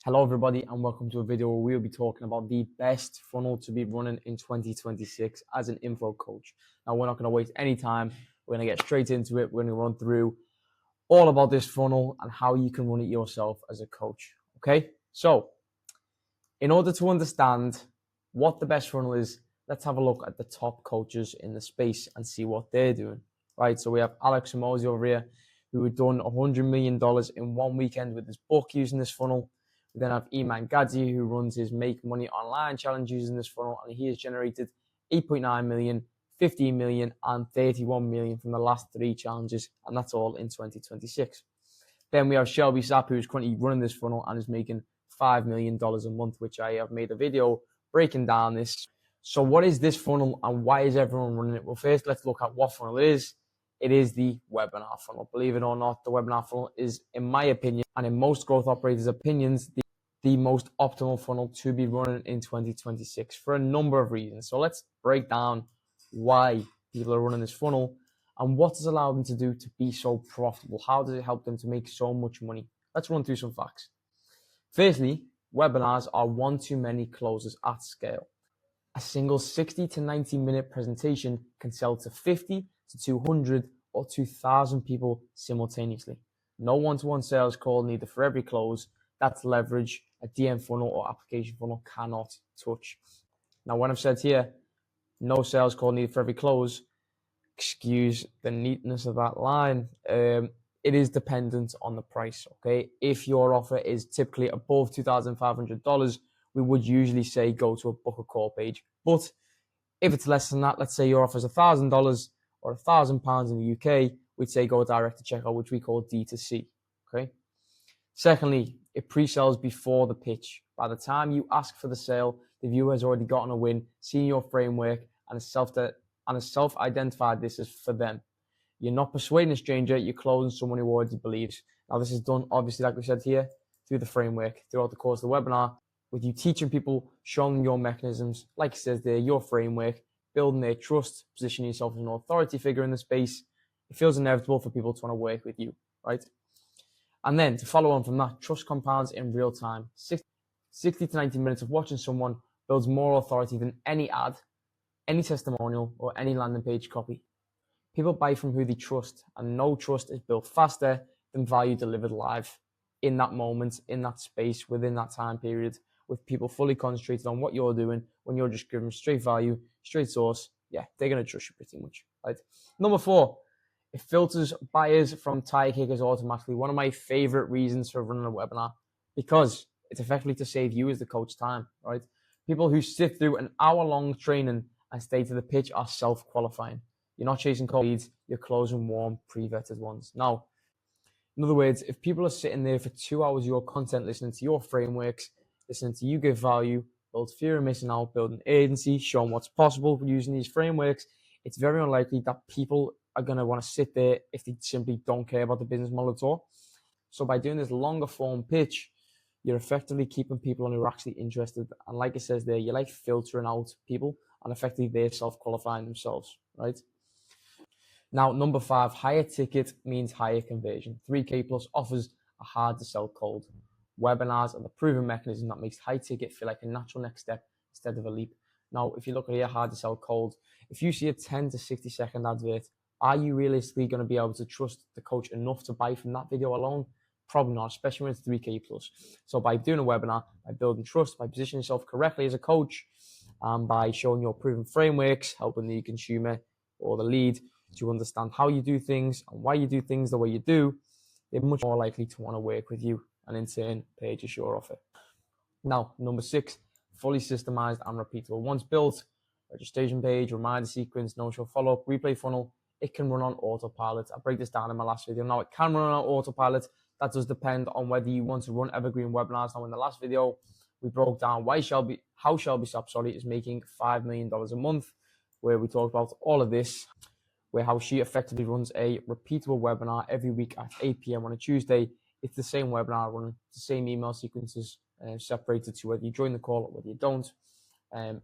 Hello everybody and welcome to a video where we'll be talking about the best funnel to be running in 2026 as an info coach. Now we're not going to waste any time. We're going to get straight into it. We're going to run through all about this funnel and how you can run it yourself as a coach. Okay, so in order to understand what the best funnel is, let's have a look at the top coaches in the space and see what they're doing. Right, so we have Alex Hormozi over here who had done $100 million in one weekend with his book using this funnel. We then have Iman Gadzi, who runs his Make Money Online challenge using this funnel, and he has generated 8.9 million, 15 million, and 31 million from the last three challenges, and that's all in 2026. Then we have Shelby Sapp, who's currently running this funnel and is making $5 million a month, which I have made a video breaking down this. So what is this funnel and why is everyone running it? Well, first, let's look at what funnel it is. It is the webinar funnel. Believe it or not, the webinar funnel is, in my opinion, and in most growth operators' opinions, the most optimal funnel to be running in 2026 for a number of reasons. So let's break down why people are running this funnel and what does it allow them to do to be so profitable. How does it help them to make so much money? Let's run through some facts. Firstly, webinars are one too many closes at scale. A single 60 to 90 minute presentation can sell to 50 to 200 or 2,000 people simultaneously. No one-to-one sales call needed for every close. That's leverage a DM funnel or application funnel cannot touch. Now, when I've said here, no sales call needed for every close, excuse the neatness of that line. It is dependent on the price, okay? If your offer is typically above $2,500, we would usually say go to a book a call page. But if it's less than that, let's say your offer is $1,000 or £1,000 in the UK, we'd say go direct to checkout, which we call D2C, okay? Secondly, it pre-sells before the pitch. By the time you ask for the sale, the viewer has already gotten a win, seen your framework, and has self-identified this as for them. You're not persuading a stranger, you're closing someone who already believes. Now, this is done, obviously, like we said here, through the framework, throughout the course of the webinar, with you teaching people, showing your mechanisms, like it says there, your framework, building their trust, positioning yourself as an authority figure in the space. It feels inevitable for people to want to work with you, right? And then to follow on from that, trust compounds in real time. 60 to 90 minutes of watching someone builds more authority than any ad, any testimonial, or any landing page copy. People buy from who they trust, and no trust is built faster than value delivered live in that moment, in that space, within that time period, with people fully concentrated on what you're doing. When you're just giving straight value, straight source, yeah, they're going to trust you pretty much, right? Number 4, it filters buyers from tire kickers automatically. One of my favorite reasons for running a webinar, because it's effectively to save you as the coach time, right? People who sit through an hour-long training and stay to the pitch are self-qualifying. You're not chasing cold leads, you're closing warm, pre-vetted ones. Now, in other words, if people are sitting there for 2 hours of your content, listening to your frameworks, listening to you give value, build fear of missing out, building agency, showing what's possible using these frameworks, it's very unlikely that people are going to want to sit there if they simply don't care about the business model at all. So by doing this longer form pitch, you're effectively keeping people on who are actually interested. And like it says there, you're like filtering out people and effectively they're self-qualifying themselves, right? Now, number 5, higher ticket means higher conversion. 3K plus offers are hard to sell cold. Webinars are the proven mechanism that makes high ticket feel like a natural next step instead of a leap. Now, if you look at here, hard to sell cold, if you see a 10 to 60 second advert, are you realistically going to be able to trust the coach enough to buy from that video alone? Probably not, especially when it's 3K plus. So by doing a webinar, by building trust, by positioning yourself correctly as a coach, and by showing your proven frameworks, helping the consumer or the lead to understand how you do things and why you do things the way you do, they're much more likely to want to work with you and in turn purchase your offer. Now, number 6, fully systemized and repeatable. Once built, registration page, reminder sequence, no-show follow-up, replay funnel, it can run on autopilot. I break this down in my last video. Now, it can run on autopilot. That does depend on whether you want to run evergreen webinars. Now, in the last video, we broke down how Shelby Sapp is making $5 million a month, where we talked about all of this, where how she effectively runs a repeatable webinar every week at 8 p.m. on a Tuesday. It's the same webinar running, the same email sequences, separated to whether you join the call or whether you don't.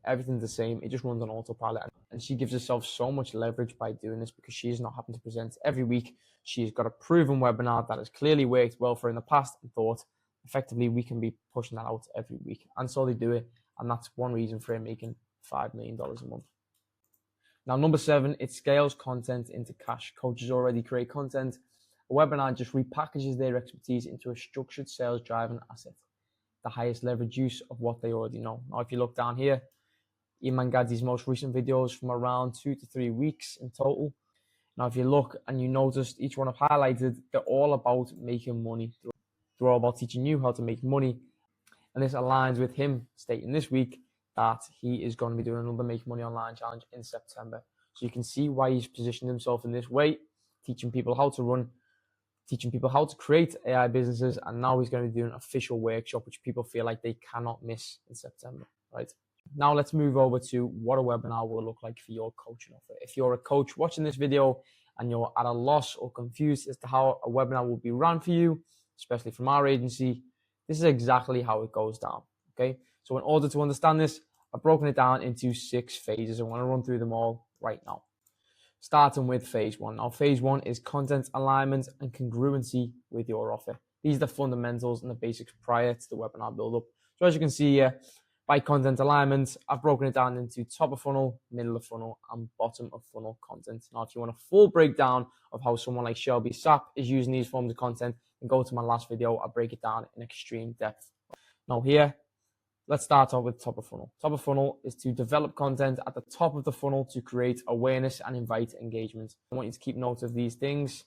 Everything's the same. It just runs on autopilot. And she gives herself so much leverage by doing this because she's not having to present every week. She's got a proven webinar that has clearly worked well for her in the past and thought, effectively we can be pushing that out every week. And so they do it. And that's one reason for him making $5 million a month. Now, number 7, it scales content into cash. Coaches already create content. A webinar just repackages their expertise into a structured sales-driven asset, the highest leverage use of what they already know. Now, if you look down here, Iman Gadzhi's most recent videos from around 2 to 3 weeks in total. Now, if you look and you notice each one I've highlighted, they're all about making money. They're all about teaching you how to make money. And this aligns with him stating this week that he is going to be doing another Make Money Online challenge in September. So you can see why he's positioned himself in this way, teaching people how to run, teaching people how to create AI businesses. And now he's going to be doing an official workshop, which people feel like they cannot miss in September, right? Now let's move over to what a webinar will look like for your coaching offer. If you're a coach watching this video and you're at a loss or confused as to how a webinar will be run for you, especially from our agency, this is exactly how it goes down, okay? So in order to understand this, I've broken it down into 6 phases. I want to run through them all right now. Starting with phase 1. Now, phase 1 is content alignment and congruency with your offer. These are the fundamentals and the basics prior to the webinar build-up. So as you can see here, by content alignment, I've broken it down into top of funnel, middle of funnel, and bottom of funnel content. Now, if you want a full breakdown of how someone like Shelby Sapp is using these forms of content, then go to my last video. I break it down in extreme depth. Now here, let's start off with top of funnel. Top of funnel is to develop content at the top of the funnel to create awareness and invite engagement. I want you to keep note of these things: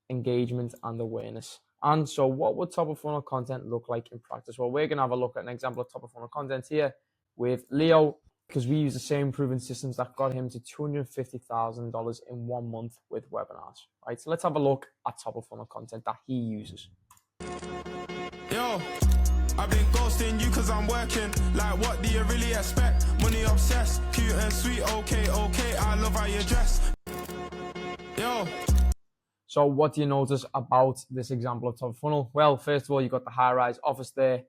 engagement and awareness. And so what would top of funnel content look like in practice? Well, we're going to have a look at an example of top of funnel content here with Leo, because we use the same proven systems that got him to $250,000 in 1 month with webinars, right? So let's have a look at top of funnel content that he uses. Yo, I've been ghosting you cause I'm working. Like, what do you really expect? Money obsessed, cute and sweet, okay, I love how you dress. Yo. So what do you notice about this example of top of funnel? Well, first of all, you've got the high-rise office there,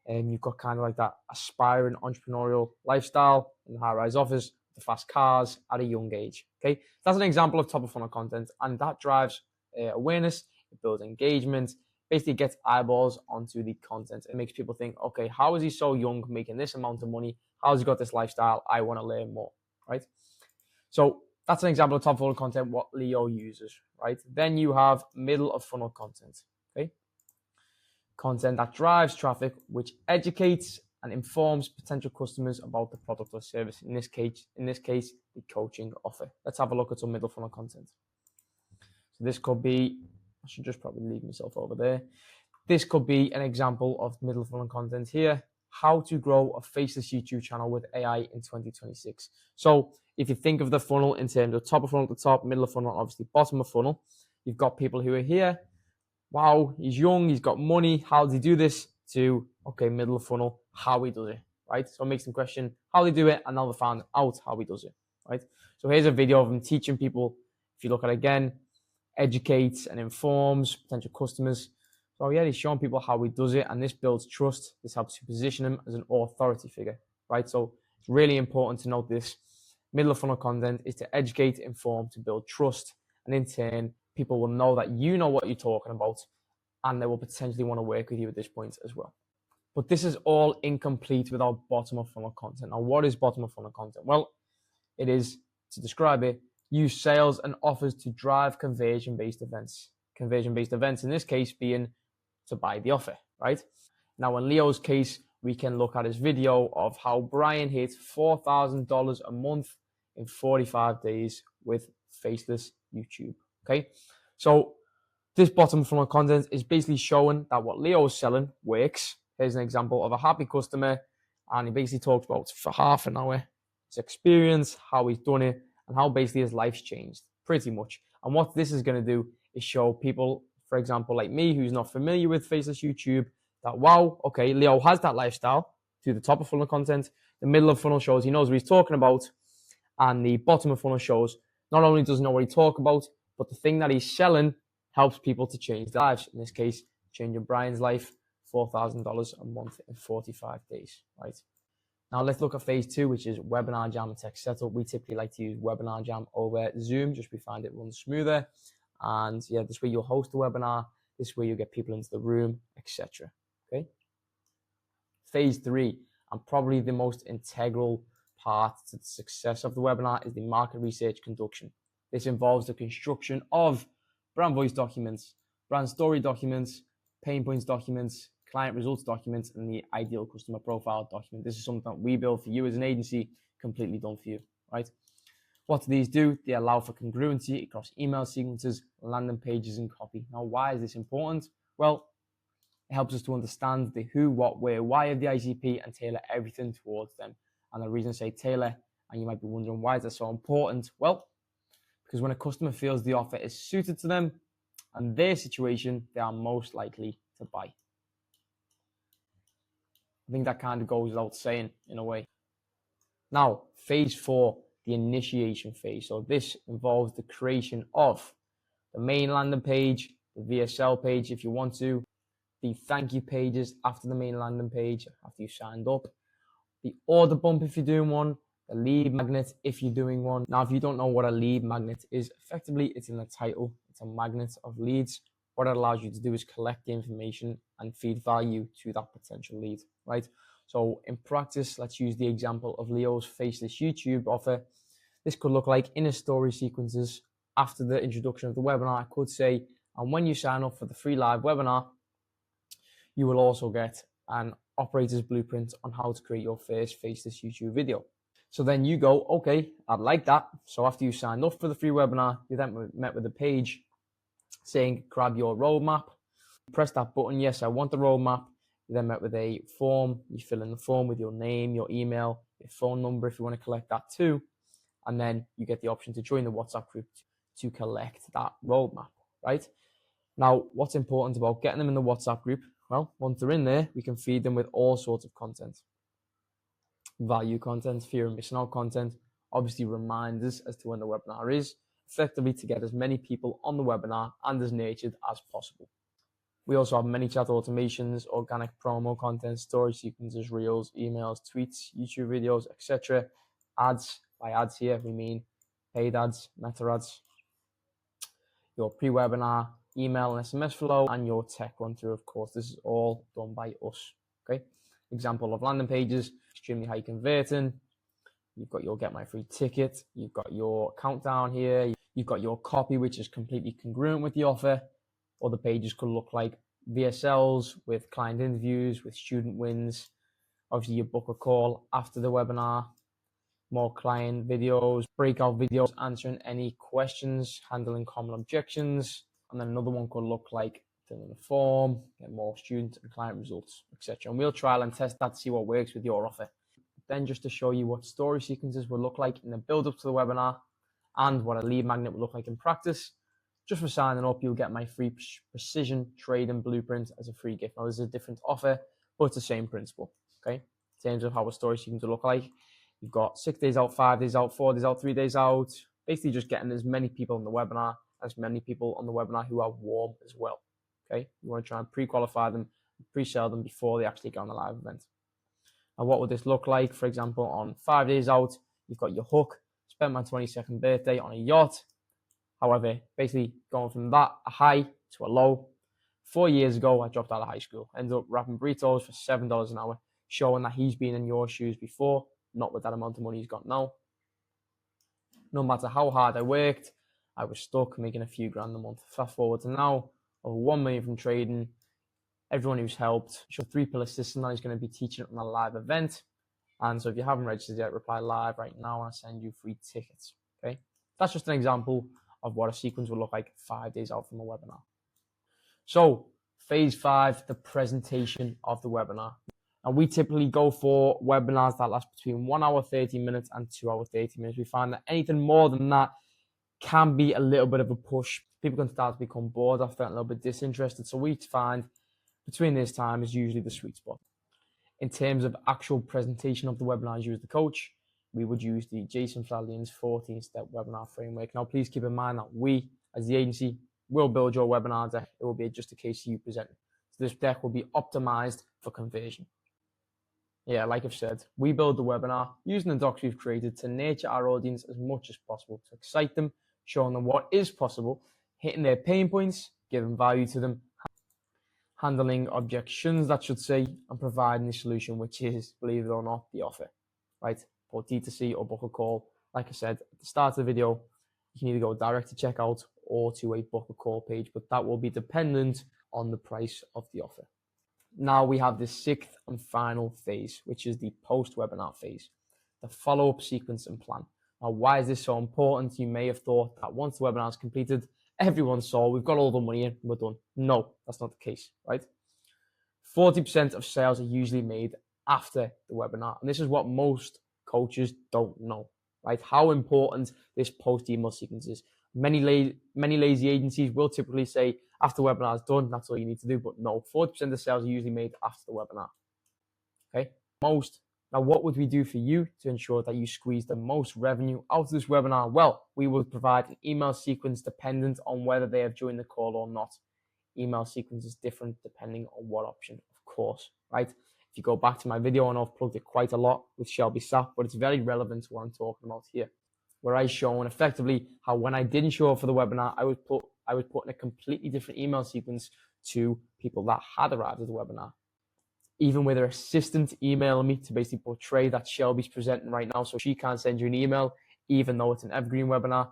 and you've got kind of like that aspiring entrepreneurial lifestyle in the high-rise office, the fast cars at a young age. Okay, that's an example of top of funnel content, and that drives awareness, it builds engagement, basically gets eyeballs onto the content. It makes people think, okay, how is he so young, making this amount of money? How has he got this lifestyle? I want to learn more, right? So that's an example of top of funnel content, what Leo uses, right? Then you have middle of funnel content, okay? Content that drives traffic, which educates and informs potential customers about the product or service. In this case, the coaching offer. Let's have a look at some middle funnel content. So this could be, I should just probably leave myself over there. This could be an example of middle funnel content here. How to grow a faceless YouTube channel with AI in 2026. So if you think of the funnel in terms of top of funnel at the top, middle of funnel, obviously bottom of funnel, you've got people who are here. Wow, he's young, he's got money. How does he do this? To, okay, middle of funnel, how he does it, right? So it makes them question how they do it, and now they found out how he does it, right? So here's a video of him teaching people. If you look at it again, educates and informs potential customers. So yeah, he's showing people how he does it, and this builds trust. This helps you position him as an authority figure, right? So it's really important to note this. Middle of funnel content is to educate, inform, to build trust, and in turn, people will know that you know what you're talking about, and they will potentially want to work with you at this point as well. But this is all incomplete without bottom of funnel content. Now, what is bottom of funnel content? Well, it is, to describe it, use sales and offers to drive conversion-based events. Conversion-based events, in this case, being to buy the offer, right? Now, in Leo's case, we can look at his video of how Brian hit $4,000 a month in 45 days with faceless YouTube, okay? So this bottom funnel content is basically showing that what Leo is selling works. Here's an example of a happy customer, and he basically talks about for half an hour his experience, how he's done it, and how basically his life's changed, pretty much. And what this is going to do is show people, for example, like me, who's not familiar with faceless YouTube, that wow, okay, Leo has that lifestyle through the top of funnel content. The middle of funnel shows he knows what he's talking about, and the bottom of funnel shows not only does he know what he's talking about, but the thing that he's selling helps people to change their lives. In this case, changing Brian's life, $4,000 a month in 45 days, right? Now let's look at phase 2, which is Webinar Jam and tech setup. We typically like to use Webinar Jam over Zoom, just we find it runs smoother. And yeah, this way you'll host the webinar. This way you get people into the room, etc. Okay. Phase 3, and probably the most integral part to the success of the webinar, is the market research conduction. This involves the construction of brand voice documents, brand story documents, pain points documents, client results documents, and the ideal customer profile document. This is something that we build for you as an agency, completely done for you, right? What do these do? They allow for congruency across email sequences, landing pages, and copy. Now, why is this important? Well, it helps us to understand the who, what, where, why of the ICP and tailor everything towards them. And the reason I say tailor, and you might be wondering why is that so important? Well, because when a customer feels the offer is suited to them and their situation, they are most likely to buy. I think that kind of goes without saying in a way. Now, phase 4, the initiation phase. So this involves the creation of the main landing page, the VSL page if you want to, the thank you pages after the main landing page after you signed up, the order bump if you're doing one, the lead magnet if you're doing one. Now, if you don't know what a lead magnet is, effectively it's in the title. It's a magnet of leads. What it allows you to do is collect the information and feed value to that potential lead, right? So in practice, let's use the example of Leo's faceless YouTube offer. This could look like in his story sequences after the introduction of the webinar. I could say, and when you sign up for the free live webinar, you will also get an operator's blueprint on how to create your first faceless YouTube video. So then you go, okay, I'd like that. So after you signed up for the free webinar, you then met with a page saying, grab your roadmap. Press that button, yes, I want the roadmap. You then met with a form. You fill in the form with your name, your email, your phone number if you want to collect that too. And then you get the option to join the WhatsApp group to collect that roadmap, right? Now, what's important about getting them in the WhatsApp group? Well, once they're in there, we can feed them with all sorts of content. Value content, fear of missing out content, obviously reminders as to when the webinar is, effectively to get as many people on the webinar and as nurtured as possible. We also have many chat automations, organic promo content, story sequences, reels, emails, tweets, YouTube videos, etc. Ads, by ads here, we mean paid ads, meta ads, your pre-webinar email and SMS flow, and your tech run through. Of course, this is all done by us. Okay. Example of landing pages, extremely high converting. You've got your get my free ticket. You've got your countdown here. You've got your copy, which is completely congruent with the offer. Other pages could look like VSLs with client interviews, with student wins. Obviously, you book a call after the webinar. More client videos, breakout videos, answering any questions, handling common objections. And then another one could look like filling a form, get more student and client results, etc. And we'll trial and test that to see what works with your offer. Then just to show you what story sequences will look like in the build up to the webinar and what a lead magnet will look like in practice. Just for signing up, you'll get my free precision trading blueprint as a free gift. Now, this is a different offer, but it's the same principle, okay? In terms of how a story sequence will look like. You've got 6 days out, 5 days out, 4 days out, 3 days out. Basically just getting as many people on the webinar, as many people on the webinar who are warm as well, okay? You want to try and pre-qualify them, pre-sell them before they actually get on the live event. And what would this look like? For example, on 5 days out, you've got your hook, spent my 22nd birthday on a yacht. However, basically going from that, a high to a low. 4 years ago, I dropped out of high school, ended up wrapping burritos for $7 an hour, showing that he's been in your shoes before, not with that amount of money he's got now. No matter how hard I worked, I was stuck making a few grand a month. Fast forward to now, over 1 million from trading, everyone who's helped, show 3-pillar system that he's going to be teaching on a live event. And so if you haven't registered yet, reply live right now and I'll send you free tickets, okay? That's just an example of what a sequence will look like 5 days out from a webinar. So phase 5, the presentation of the webinar. And we typically go for webinars that last between 1 hour, 30 minutes and 2 hour, 30 minutes. We find that anything more than that can be a little bit of a push. People can start to become bored after and a little bit disinterested. So we find between this time is usually the sweet spot. In terms of actual presentation of the webinars, use the coach. We would use the Jason Fladlian's 14-step webinar framework. Now, please keep in mind that we, as the agency, will build your webinar deck. It will be just a case you present. So this deck will be optimized for conversion. Yeah, like I've said, we build the webinar using the docs we've created to nurture our audience as much as possible, to excite them, showing them what is possible, hitting their pain points, giving value to them, handling objections, that should say, and providing the solution, which is, believe it or not, the offer, right? For D2C or book a call, like I said at the start of the video, you can either go direct to checkout or to a book a call page, but that will be dependent on the price of the offer. Now we have the sixth and final phase, which is the post-webinar phase, the follow-up sequence and plan. Now, why is this so important? You may have thought that once the webinar is completed, everyone saw, we've got all the money in, we're done. No, that's not the case, right? 40% of sales are usually made after the webinar. And this is what most coaches don't know, right? How important this post-email sequence is. Many lazy agencies will typically say, after the webinar is done, that's all you need to do. But no, 40% of sales are usually made after the webinar. Okay? Now, what would we do for you to ensure that you squeeze the most revenue out of this webinar? Well, we will provide an email sequence dependent on whether they have joined the call or not. Email sequence is different depending on what option, of course, right? If you go back to my video, and I've plugged it quite a lot with Shelby Sapp, but it's very relevant to what I'm talking about here, where I've shown effectively how when I didn't show up for the webinar, I would put in a completely different email sequence to people that had arrived at the webinar. Even with her assistant emailing me to basically portray that Shelby's presenting right now, so she can't send you an email, even though it's an evergreen webinar,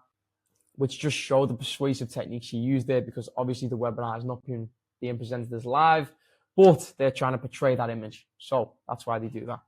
which just showed the persuasive technique she used there, because obviously the webinar has not been being presented as live, but they're trying to portray that image. So that's why they do that.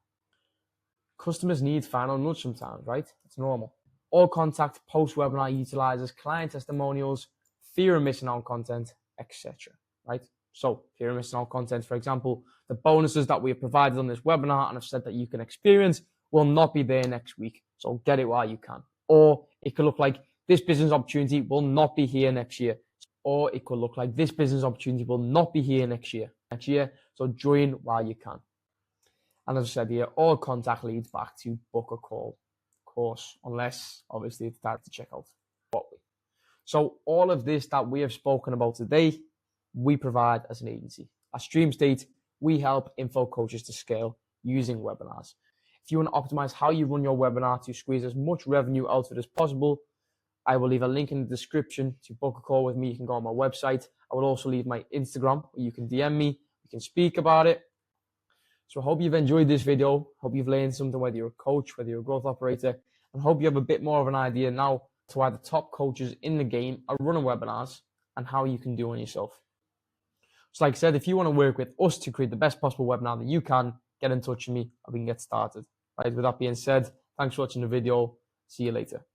Customers need final nudge sometimes, right? It's normal. All contact post-webinar utilizes client testimonials, fear of missing out on content, etc. Right? So, fear of missing out on content, for example, the bonuses that we have provided on this webinar and have said that you can experience will not be there next week. So get it while you can. Or it could look like this business opportunity will not be here next year. Or it could look like this business opportunity will not be here next year. So join while you can. And as I said here, all contact leads back to book a call, of course, unless obviously it's direct to checkout. So all of this that we have spoken about today, we provide as an agency. At Stream State, we help info coaches to scale using webinars. If you want to optimize how you run your webinar to squeeze as much revenue out of it as possible, I will leave a link in the description to book a call with me. You can go on my website. I will also leave my Instagram where you can DM me. We can speak about it. So I hope you've enjoyed this video. Hope you've learned something, whether you're a coach, whether you're a growth operator, and hope you have a bit more of an idea now to why the top coaches in the game are running webinars and how you can do one yourself. So like I said, if you want to work with us to create the best possible webinar that you can, get in touch with me and we can get started. Right, with that being said, thanks for watching the video. See you later.